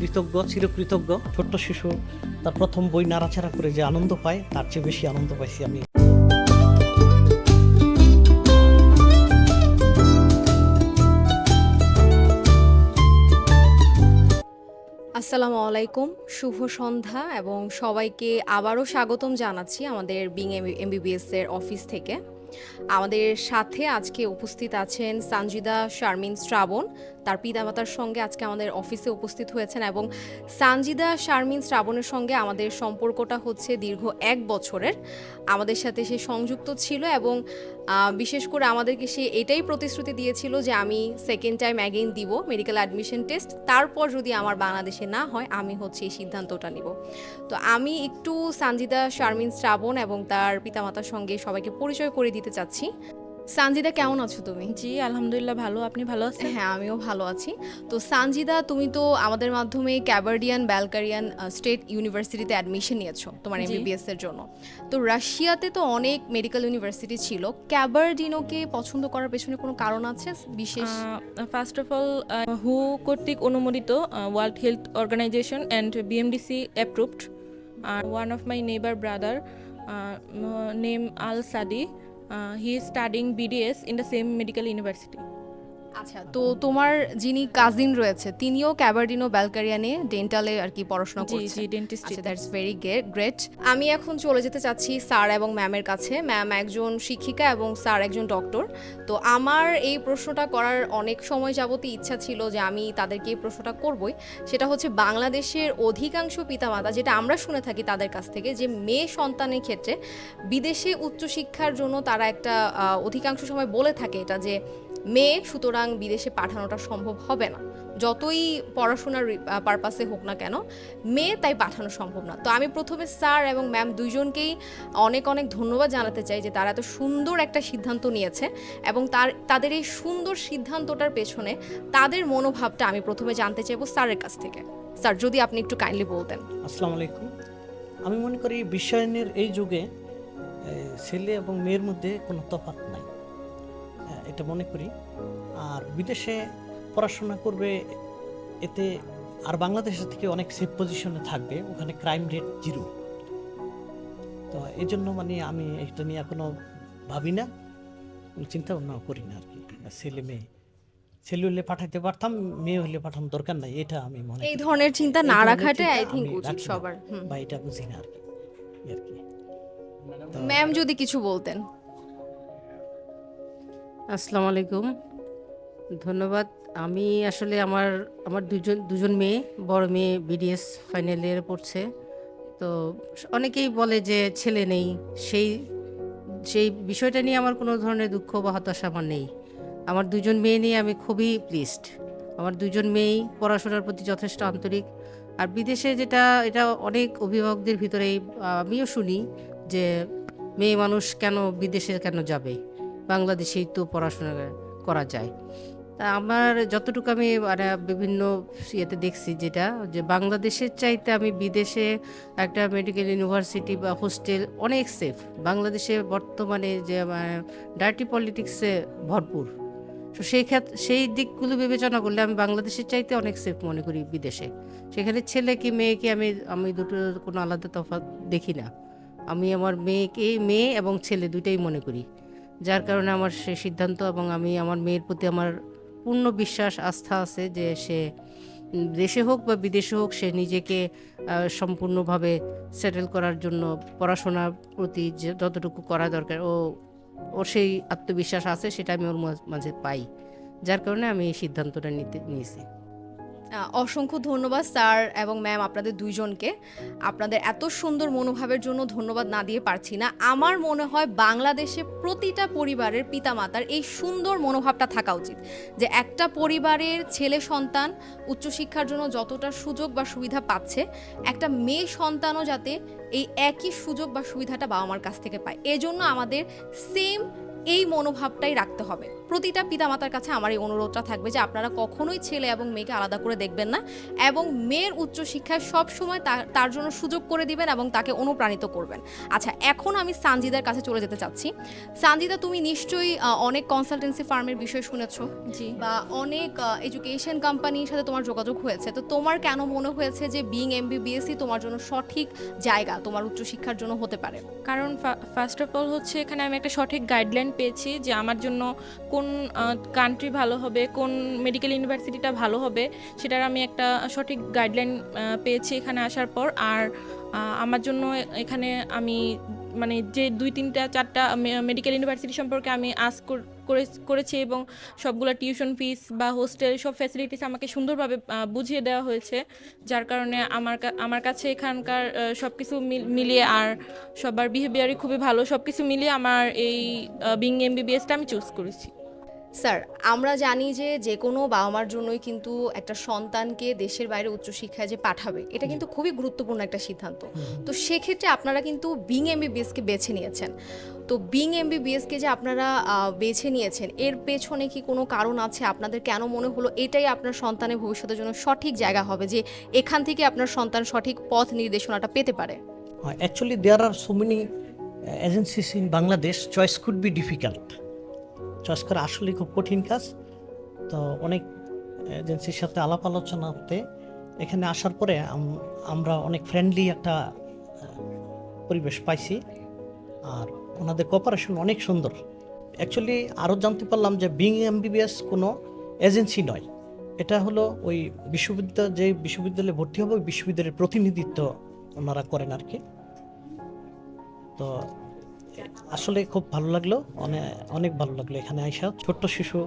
কৃতজ্ঞ, চিরকৃতজ্ঞ। ছোট্ট শিশু তার প্রথম বই নাড়াচাড়া করে যে আনন্দ পায়, তার চেয়ে বেশি আনন্দ পাইছি আমি। আসসালামু আলাইকুম, শুভ সন্ধ্যা এবং সবাইকে আবারও স্বাগতম জানাচ্ছি আমাদের বিং এমবিবিএস এর অফিস থেকে। আমাদের সাথে আজকে উপস্থিত আছেন সানজিদা শারমিন শ্রাবণ, তার পিতামাতার সঙ্গে আজকে আমাদের অফিসে উপস্থিত হয়েছেন এবং সানজিদা শারমিন শ্রাবণের সঙ্গে আমাদের সম্পর্কটা হচ্ছে দীর্ঘ 1 বছরের। আমাদের সাথে সে সংযুক্ত ছিল এবং বিশেষ করে আমাদেরকে সে এটাই প্রতিশ্রুতি দিয়েছিল যে আমি সেকেন্ড টাইম অ্যাগেইন দিব মেডিকেল অ্যাডমিশন টেস্ট, তারপর যদি আমার বাংলাদেশে না হয় আমি হচ্ছে এই সিদ্ধান্তটা নিব। তো আমি একটু সানজিদা শারমিন শ্রাবণ এবং তার পিতামাতার সঙ্গে সবাইকে পরিচয় করে দিতে চাচ্ছি। সানজিদা, কেমন আছো তুমি? জি, আলহামদুলিল্লাহ ভালো। আপনি ভালো আছেন? হ্যাঁ, আমিও ভালো আছি। তো সানজিদা, তুমি তো আমাদের মাধ্যমে ক্যাবার্ডিয়ান ব্যালকারিয়ান স্টেট ইউনিভার্সিটিতে অ্যাডমিশন নিয়েছো তোমার জি। এমবিবিএস এর জন্য। তো রাশিয়াতে তো অনেক মেডিকেল ইউনিভার্সিটি ছিল, ক্যাবার্ডিনোকে পছন্দ করার পেছনে কোনো কারণ আছে বিশেষ? ফার্স্ট অফ অল, হু কর্তৃক অনুমোদিত, World Health Organization and BMDC approved. One of my neighbour brother name Al Sadi, he is studying BDS in the same medical university. আচ্ছা, তো তোমার যিনি কাজিন রয়েছে তিনিও ক্যাবার্ডিনো ব্যালকারিয়ানে ডেন্টালে আর কি পড়াশোনা জি করছে? জি, ডেন্টিস্ট্রি। আচ্ছা, দ্যাটস ভেরি গ্রেট। আমি এখন চলে যেতে চাচ্ছি স্যার এবং ম্যামের কাছে। ম্যাম একজন শিক্ষিকা এবং স্যার একজন ডক্টর। তো আমার এই প্রশ্নটা করার অনেক সময় যাবতই ইচ্ছা ছিল যে আমি তাদেরকে এই প্রশ্নটা করবই। সেটা হচ্ছে বাংলাদেশের অধিকাংশ পিতামাতা, যেটা আমরা শুনে থাকি তাদের কাছ থেকে, যে মেয়ে সন্তানের ক্ষেত্রে বিদেশে উচ্চশিক্ষার জন্য তারা একটা অধিকাংশ সময় বলে থাকে এটা যে মেয়ে, সুতরাং বিদেশে পাঠানোটা সম্ভব হবে না, যতই পড়াশোনার পারপাসে হোক না কেন মেয়ে, তাই পাঠানো সম্ভব না। তো আমি প্রথমে স্যার এবং ম্যাম দুইজনকেই অনেক অনেক ধন্যবাদ জানাতে চাই যে তারা এত সুন্দর একটা সিদ্ধান্ত নিয়েছে এবং তাদের এই সুন্দর সিদ্ধান্তটার পেছনে তাদের মনোভাবটা আমি প্রথমে জানতে চাইবো স্যারের কাছ থেকে। স্যার, যদি আপনি একটু কাইন্ডলি বলতেন। আসসালামু আলাইকুম। আমি মনে করি বিশ্বায়নের এই যুগে ছেলে এবং মেয়ের মধ্যে কোনো তফাৎ নাই, এটা মনে করি। আর বিদেশে পড়াশোনা করবে, এতে আর বাংলাদেশের থেকে অনেক সেফ পজিশনে থাকবে, ওখানে ক্রাইম রেট 0। তো এই জন্য মানে আমি এটা নিয়ে এখনো ভাবি না, কোনো চিন্তা ভাবনাও করি না আর কি। ছেলে মেয়ে, ছেলে হলে পাঠাতে পারতাম, মেয়ে হলে পাঠানোর দরকার নাই, এটা আমি মনে এই করি। ধরনের চিন্তা এই না ধরনের রাখাটাই চিন্তা আই থিঙ্ক আমি উচিত রাখি না, সবার। বা এটা বুঝি না আর কি, এই আর কি। তো ম্যাম যদি কিছু বলতেন। আসসালামু আলাইকুম, ধন্যবাদ। আমি আসলে আমার আমার দুজন মেয়ে, বড় মেয়ে বিডিএস ফাইনাল ইয়ারে পড়ছে। তো অনেকেই বলে যে ছেলে নেই, সেই সেই বিষয়টা নিয়ে আমার কোনো ধরনের দুঃখ বা হতাশা আমার নেই। আমার দুজন মেয়ে নিয়ে আমি খুবই প্লিজড। আমার দুজন মেয়েই পড়াশোনার প্রতি যথেষ্ট আন্তরিক। আর বিদেশে এটা অনেক অভিভাবকদের ভিতরেই আমিও শুনি যে মেয়ে মানুষ কেন বিদেশে কেন যাবে, বাংলাদেশেই তো পড়াশোনা করা যায়। তা আমার যতটুকু আমি মানে বিভিন্ন ইয়েতে দেখছি, যেটা যে বাংলাদেশের চাইতে আমি বিদেশে একটা মেডিকেল ইউনিভার্সিটি বা হোস্টেল অনেক সেফ। বাংলাদেশে বর্তমানে যে ডার্টি পলিটিক্সে ভরপুর, তো সেই দিকগুলো বিবেচনা করলে আমি বাংলাদেশের চাইতে অনেক সেফ মনে করি বিদেশে। সেখানে ছেলে কি মেয়ে কি আমি দুটো কোনো আলাদা তফাৎ দেখি না। আমি আমার মেয়ে এবং ছেলে দুইটাই মনে করি, যার কারণে আমার সে সিদ্ধান্ত, এবং আমি আমার মেয়ের প্রতি আমার পূর্ণ বিশ্বাস আস্থা আছে যে সে দেশে হোক বা বিদেশে হোক সে নিজেকে সম্পূর্ণভাবে সেটেল করার জন্য পড়াশোনার প্রতি যে যতটুকু করা দরকার ওর সেই আত্মবিশ্বাস আছে, সেটা আমি ওর মাঝে পাই, যার কারণে আমি এই সিদ্ধান্তটা নিয়েছি। অসংখ্য ধন্যবাদ স্যার এবং ম্যাম, আপনাদের দুইজনকে। আপনাদের এত সুন্দর মনোভাবের জন্য ধন্যবাদ না দিয়ে পারছি না। আমার মনে হয় বাংলাদেশে প্রতিটা পরিবারের পিতামাতার এই সুন্দর মনোভাবটা থাকা উচিত যে একটা পরিবারের ছেলে সন্তান উচ্চশিক্ষার জন্য যতটা সুযোগ বা সুবিধা পাচ্ছে, একটা মেয়ে সন্তানও যাতে এই একই সুযোগ বা সুবিধাটা বাবা মার কাছ থেকে পায়। এজন্য আমাদের সেম এই মনোভাবটাই রাখতে হবে। প্রতিটা পিতামাতার কাছে আমার এই অনুরোধটা থাকবে যে আপনারা কখনোই ছেলে এবং মেয়েকে আলাদা করে দেখবেন না, এবং মেয়ের উচ্চশিক্ষায় সবসময় তার জন্য সুযোগ করে দিবেন এবং তাকে অনুপ্রাণিত করবেন। আচ্ছা, এখন আমি সানজিদার কাছে চলে যেতে চাচ্ছি। সানজিদা, তুমি নিশ্চয়ই অনেক কনসালটেন্সি ফার্মের বিষয় শুনেছো জি। বা অনেক এডুকেশন কোম্পানির সাথে তোমার যোগাযোগ হয়েছে, তো তোমার কেন মনে হয়েছে যে বিং এমবিবিএসই তোমার জন্য সঠিক জায়গা তোমার উচ্চশিক্ষার জন্য হতে পারে? কারণ ফার্স্ট অফ অল হচ্ছে এখানে আমি একটা সঠিক গাইডলাইন পেয়েছি যে আমার জন্য কোন কান্ট্রি ভালো হবে, কোন মেডিকেল ইউনিভার্সিটিটা ভালো হবে, সেটার আমি একটা সঠিক গাইডলাইন পেয়েছি এখানে আসার পর। আর আমার জন্য এখানে আমি মানে যে 2-3-4টা মেডিকেল ইউনিভার্সিটি সম্পর্কে আমি করেছি এবং সবগুলো টিউশন ফিস বা হোস্টেল সব ফ্যাসিলিটিস আমাকে সুন্দরভাবে বুঝিয়ে দেওয়া হয়েছে, যার কারণে আমার কাছে এখানকার সব কিছু মিলিয়ে আর সবার বিহেভিয়ারই খুবই ভালো, সব কিছু মিলিয়ে আমার এই বিং এমবিবিএসটা আমি চুজ করেছি। স্যার, আমরা জানি যে যে কোনো বাবা মার জন্যই কিন্তু একটা সন্তানকে দেশের বাইরে উচ্চশিক্ষায় যে পাঠাবে, এটা কিন্তু খুবই গুরুত্বপূর্ণ একটা সিদ্ধান্ত। তো সেক্ষেত্রে আপনারা কিন্তু বিং এমবিবিএসকে বেছে নিয়েছেন। তো বিং এমবিবিএসকে যে আপনারা বেছে নিয়েছেন, এর পেছনে কি কোনো কারণ আছে? আপনাদের কেন মনে হলো এটাই আপনার সন্তানের ভবিষ্যতের জন্য সঠিক জায়গা হবে, যে এখান থেকে আপনার সন্তান সঠিক পথ নির্দেশনাটা পেতে পারে? Actually, there are so many agencies in Bangladesh. Choice could be difficult. Choice করা আসলে খুব কঠিন কাজ। তো অনেক এজেন্সির সাথে আলাপ আলোচনাতে এখানে আসার পরে আমরা অনেক ফ্রেন্ডলি একটা পরিবেশ পাইছি, আর ওনাদের কোঅপারেশন অনেক সুন্দর। অ্যাকচুয়ালি আরও জানতে পারলাম যে বিং এমবিবিএস কোনো এজেন্সি নয়, এটা হলো ওই বিশ্ববিদ্যালয়ে ভর্তি হবে ওই বিশ্ববিদ্যালয়ের প্রতিনিধিত্ব ওনারা করেন আর কি। তো আসলে খুব ভালো লাগলো, অনেক ভালো লাগলো এখানে আইসা। ছোট্ট শিশু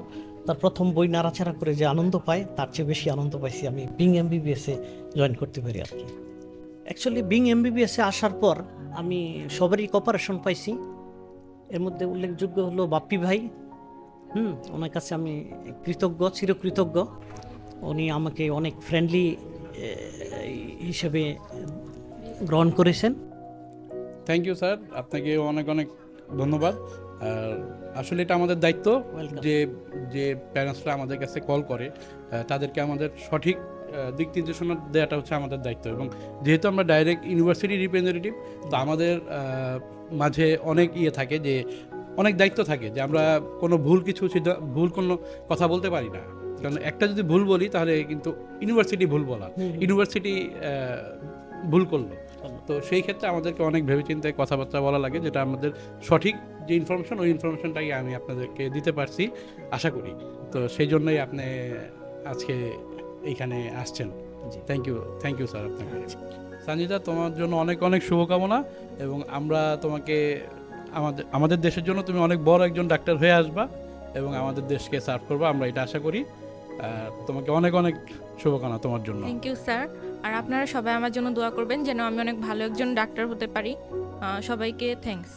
তার প্রথম বই নাড়াচাড়া করে যে আনন্দ পায়, তার চেয়ে বেশি আনন্দ পাইছি আমি বিং এমবিবিএসে জয়েন করতে পারি আর কি। অ্যাকচুয়ালি বিং এমবিবিএসে আসার পর আমি সবারই কোঅপারেশন পাইছি। এর মধ্যে উল্লেখযোগ্য হলো বাপ্পি ভাই, ওনার কাছে আমি চিরকৃতজ্ঞ। উনি আমাকে অনেক ফ্রেন্ডলি হিসেবে গ্রহণ করেছেন। থ্যাংক ইউ স্যার, আপনাকে অনেক অনেক ধন্যবাদ। আর আসলে এটা আমাদের দায়িত্ব যে যে প্যারেন্টসরা আমাদের কাছে কল করে তাদেরকে আমাদের সঠিক দিক নির্দেশনা দেওয়াটা হচ্ছে আমাদের দায়িত্ব। এবং যেহেতু আমরা ডাইরেক্ট ইউনিভার্সিটি রিপ্রেজেন্টেটিভ, তো আমাদের মাঝে অনেক থাকে যে অনেক দায়িত্ব থাকে যে আমরা কোনো ভুল কোনো কথা বলতে পারি না। কারণ একটা যদি ভুল বলি তাহলে কিন্তু ইউনিভার্সিটি ভুল বলা, ইউনিভার্সিটি ভুল করলো। তো সেই ক্ষেত্রে আমাদেরকে অনেক ভেবেচিন্তে কথাবার্তা বলা লাগে, যেটা আমাদের সঠিক যে ইনফরমেশন ওই ইনফরমেশনটাই আমি আপনাদেরকে দিতে পারছি আশা করি। তো সেই জন্যই আপনি আজকে এইখানে আসছেন। থ্যাংক ইউ স্যার আপনাকে। সঞ্জিতা, তোমার জন্য অনেক অনেক শুভকামনা, এবং আমরা তোমাকে আমাদের দেশের জন্য তুমি অনেক বড় একজন ডাক্তার হয়ে আসবা এবং আমাদের দেশকে সার্ভ করবা, আমরা এটা আশা করি। তোমাকে অনেক অনেক শুভকামনা তোমার জন্য। Thank you sir. আর আপনারা সবাই আমার জন্য দোয়া করবেন যেন আমি অনেক ভালো একজন ডাক্তার হতে পারি। সবাইকে থ্যাঙ্কস।